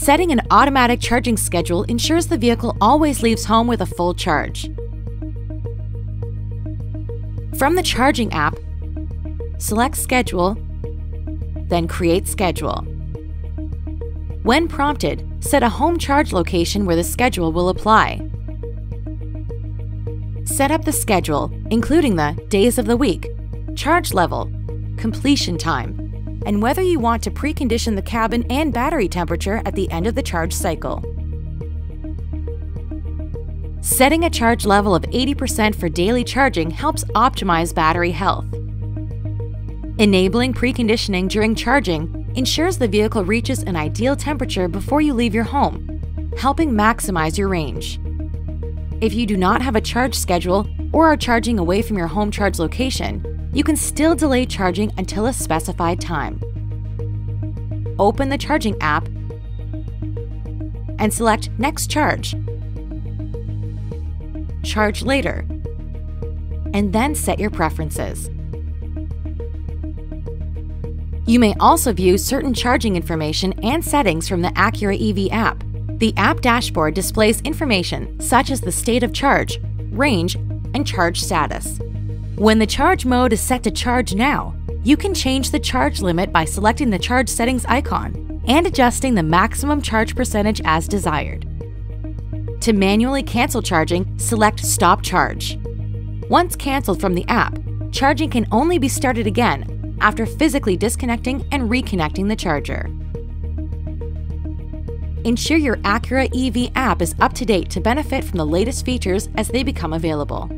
Setting an automatic charging schedule ensures the vehicle always leaves home with a full charge. From the charging app, select Schedule, then Create Schedule. When prompted, set a home charge location where the schedule will apply. Set up the schedule, including the days of the week, charge level, completion time, and whether you want to precondition the cabin and battery temperature at the end of the charge cycle. Setting a charge level of 80% for daily charging helps optimize battery health. Enabling preconditioning during charging ensures the vehicle reaches an ideal temperature before you leave your home, helping maximize your range. If you do not have a charge schedule or are charging away from your home charge location, you can still delay charging until a specified time. Open the charging app and select Next Charge, Charge Later, and then set your preferences. You may also view certain charging information and settings from the Acura EV app. The app dashboard displays information such as the state of charge, range, and charge status. When the charge mode is set to Charge Now, you can change the charge limit by selecting the charge settings icon and adjusting the maximum charge percentage as desired. To manually cancel charging, select Stop Charge. Once canceled from the app, charging can only be started again after physically disconnecting and reconnecting the charger. Ensure your Acura EV app is up to date to benefit from the latest features as they become available.